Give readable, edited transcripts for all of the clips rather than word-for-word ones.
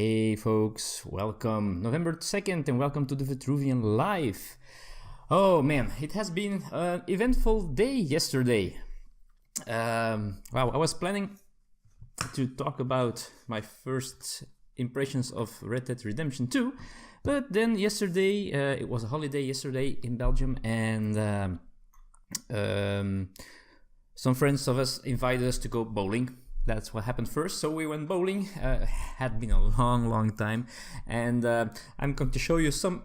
Hey folks, welcome November 2nd and welcome to the Vitruvian Live. Oh man, it has been an eventful day yesterday. Wow, I was planning to talk about my first impressions of Red Dead Redemption 2, but then yesterday, it was a holiday yesterday in Belgium, and some friends of us invited us to go bowling. That's what happened first. So we went bowling. Had been a long time, and I'm going to show you some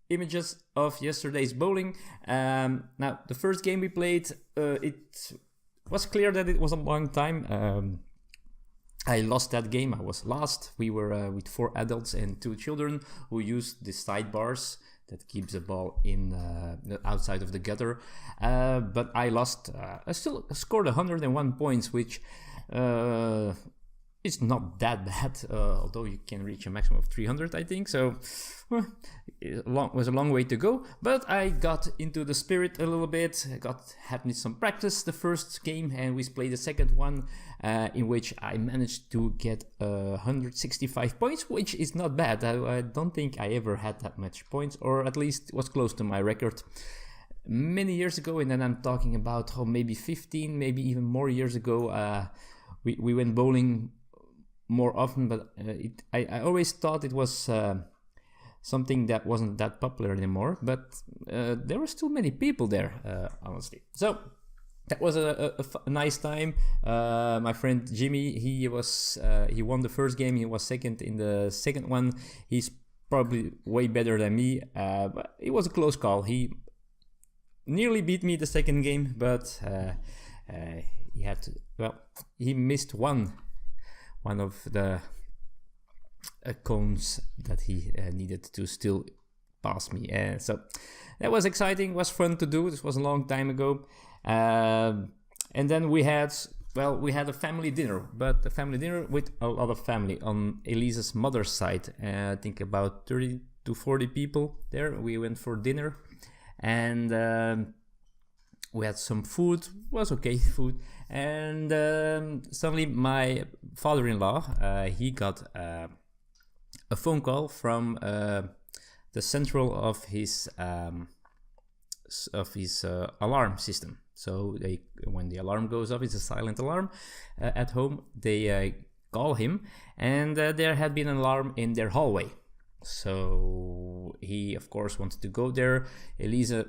images of yesterday's bowling. Now, the first game we played, it was clear that it was a long time. I lost that game. I was last. We were with 4 adults and 2 children who used the sidebars that keeps the ball in the outside of the gutter. But I lost. I still scored 101 points, which is not that bad, although you can reach a maximum of 300, I think. So it was a long way to go. But I got into the spirit a little bit. Had me some practice the first game, and we played the second one, in which I managed to get 165 points, which is not bad. I don't think I ever had that much points, or at least was close to my record many years ago. And then I'm talking about maybe 15, maybe even more years ago. We went bowling more often, but I always thought it was something that wasn't that popular anymore. But there were still many people there, honestly. So that was a nice time. My friend Jimmy, he won the first game. He was second in the second one. He's probably way better than me, but it was a close call. He nearly beat me the second game, but he had to. Well, he missed one of the cones that he needed to still pass me. So that was exciting. Was fun to do. This was a long time ago. And then we had a family dinner, but a family dinner with a lot of family on Elise's mother's side. I think about 30 to 40 people there. We went for dinner, and we had some food. Was okay food. And suddenly my father-in-law, he got a phone call from the central of his alarm system. So when the alarm goes off, it's a silent alarm at home. They call him, and there had been an alarm in their hallway. So he, of course, wanted to go there. Elisa,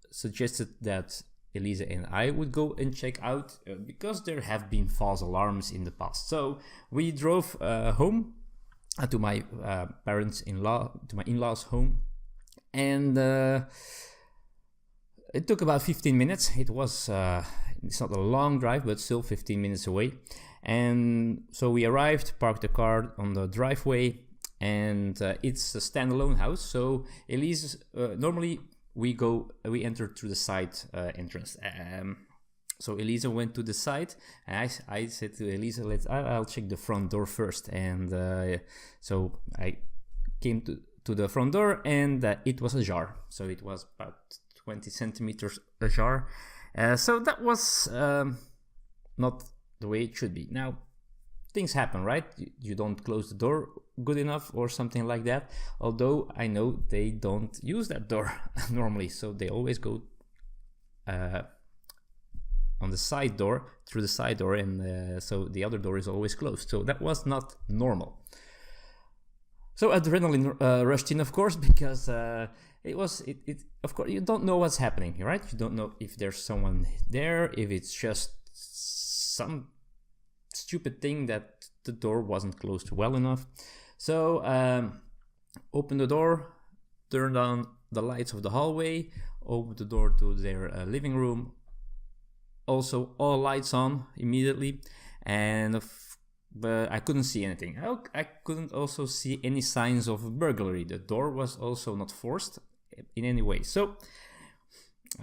suggested that Elisa and I would go and check out because there have been false alarms in the past. So we drove home to my in-laws' home, and it took about 15 minutes. It was it's not a long drive, but still 15 minutes away. And so we arrived, parked the car on the driveway, and it's a standalone house. So Elise, normally we enter through the side entrance. So Elisa went to the side, and I said to Elisa, I'll check the front door first. And so I came to the front door, and it was ajar. So it was about 20 centimeters ajar. So that was not the way it should be. Now, things happen, right? You don't close the door good enough or something like that. Although I know they don't use that door normally, so they always go on the side door, through the side door, and so the other door is always closed. So that was not normal. So adrenaline rushed in, of course, because it of course, you don't know what's happening, right? You don't know if there's someone there, if it's just some stupid thing that the door wasn't closed well enough. So open the door, turn on the lights of the hallway, open the door to their living room. Also, all lights on immediately, but I couldn't see anything. I couldn't also see any signs of burglary. The door was also not forced in any way. So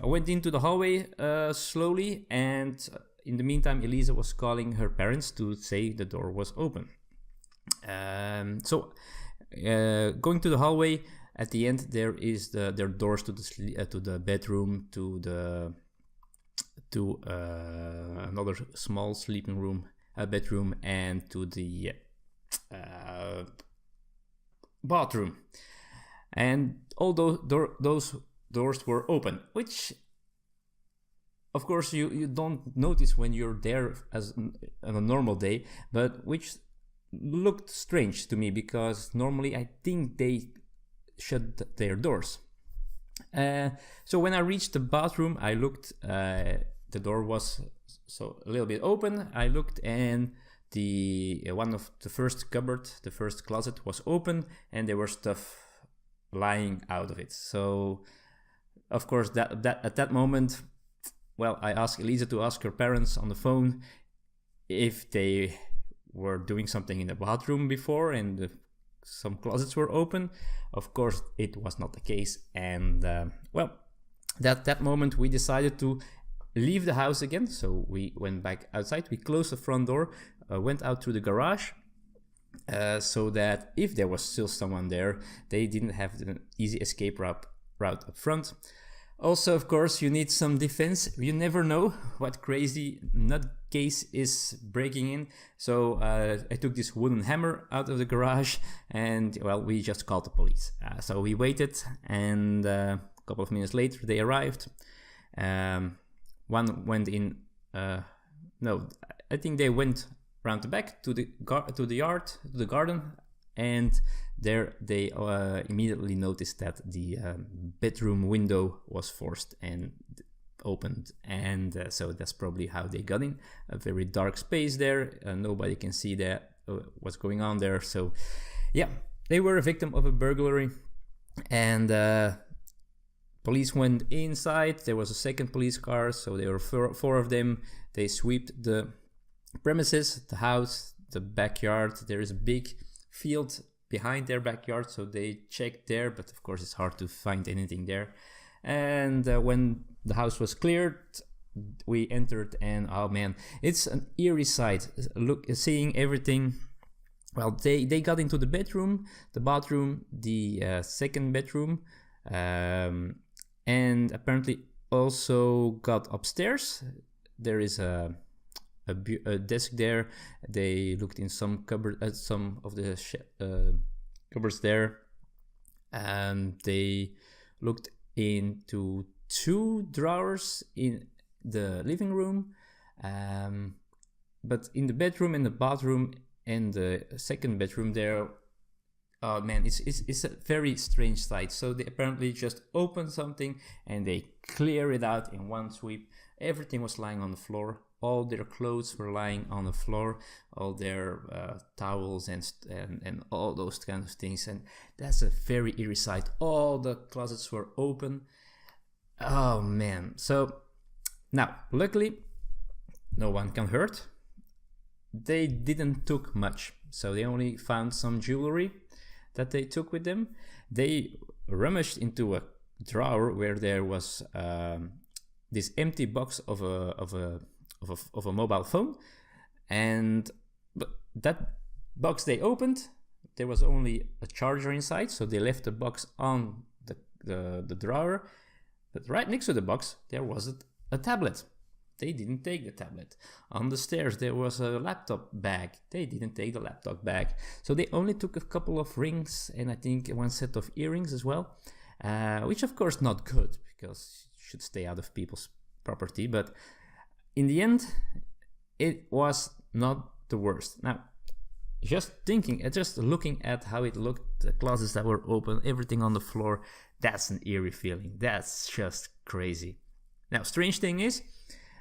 I went into the hallway slowly, and in the meantime, Elisa was calling her parents to say the door was open. So going to the hallway, at the end there is their doors to the bedroom, to another small sleeping room, bedroom, and to the bathroom, and all those doors were open, which of course you don't notice when you're there as on a normal day, but which looked strange to me, because normally I think they shut their doors. So when I reached the bathroom, I looked, the door was so a little bit open. I looked, and the one of the first cupboard, the first closet was open, and there was stuff lying out of it. So of course that at that moment, well, I asked Elisa to ask her parents on the phone if they were doing something in the bathroom before and some closets were open. Of course, it was not the case. And well, that moment we decided to leave the house again. So we went back outside, we closed the front door, went out through the garage, so that if there was still someone there, they didn't have an easy escape route up front. Also, of course, you need some defense. You never know what crazy nutcase is breaking in. So I took this wooden hammer out of the garage, and well, we just called the police. So we waited, and a couple of minutes later they arrived. One went in. No, I think they went around the back to the yard, to the garden, and there they immediately noticed that the bedroom window was forced and opened, and so that's probably how they got in. A very dark space there, nobody can see that what's going on there. So yeah, they were a victim of a burglary, and police went inside. There was a second police car, so there were four of them. They swept the premises, the house, the backyard. There is a big field behind their backyard, so they checked there, but of course it's hard to find anything there. And when the house was cleared, we entered, and oh man, it's an eerie sight. Look, seeing everything. Well, they got into the bedroom, the bathroom, the second bedroom, and apparently also got upstairs. There is a desk there. They looked in some cupboard, some of the cupboards there, and they looked into 2 drawers in the living room, but in the bedroom and the bathroom and the second bedroom there, oh man, it's a very strange sight. So they apparently just opened something and they clear it out in one sweep. Everything was lying on the floor. All their clothes were lying on the floor, all their towels and all those kinds of things. And that's a very eerie sight. All the closets were open. Oh man. So now, luckily, no one got hurt. They didn't took much. So they only found some jewelry that they took with them. They rummaged into a drawer where there was this empty box of a mobile phone, and that box they opened, there was only a charger inside, so they left the box on the drawer, but right next to the box there was a tablet. They didn't take the tablet. On the stairs there was a laptop bag. They didn't take the laptop bag. So they only took a couple of rings and I think one set of earrings as well, which of course not good, because you should stay out of people's property, but in the end, it was not the worst. Now, just looking at how it looked, the closets that were open, everything on the floor, that's an eerie feeling. That's just crazy. Now, strange thing is,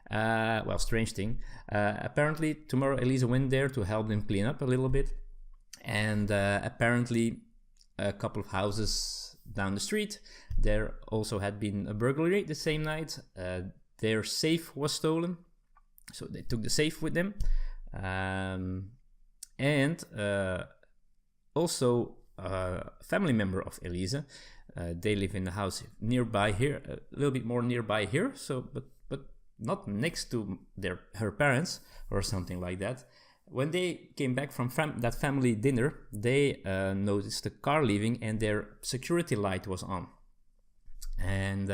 apparently tomorrow Elisa went there to help them clean up a little bit, and apparently a couple of houses down the street, there also had been a burglary the same night. Their safe was stolen, so they took the safe with them, and also a family member of Elisa. They live in the house nearby here, a little bit more nearby here. So, but not next to her parents or something like that. When they came back from that family dinner, they noticed the car leaving and their security light was on, and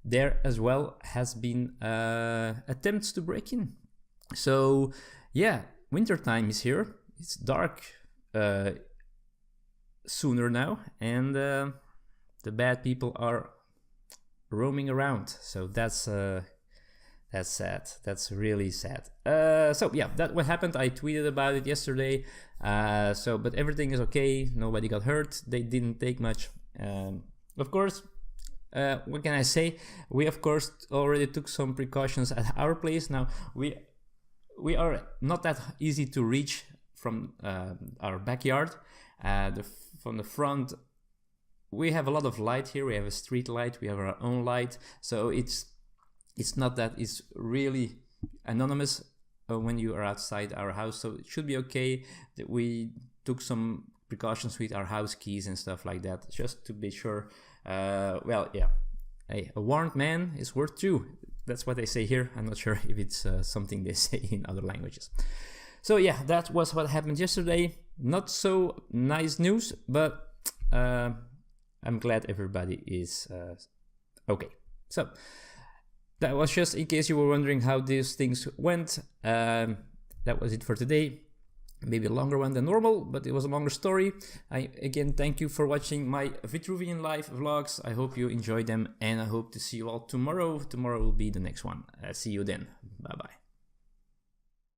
there as well has been attempts to break in. So yeah, winter time is here. it's dark sooner now, and the bad people are roaming around. So that's sad. That's really sad. So yeah, that what happened. I tweeted about it yesterday. But everything is okay. Nobody got hurt. They didn't take much. Of course, what can I say? We of course already took some precautions at our place. Now we are not that easy to reach from our backyard. From the front, we have a lot of light here. We have a street light. We have our own light. So it's not that it's really anonymous when you are outside our house. So it should be okay. That we took some precautions with our house keys and stuff like that, just to be sure. Well, yeah, a warned man is worth two. That's what they say here. I'm not sure if it's something they say in other languages. So yeah, that was what happened yesterday. Not so nice news, but I'm glad everybody is okay. So that was just in case you were wondering how these things went. That was it for today. Maybe a longer one than normal, but it was a longer story. Again, thank you for watching my Vitruvian live vlogs. I hope you enjoyed them, and I hope to see you all tomorrow. Tomorrow will be the next one. See you then. Bye-bye.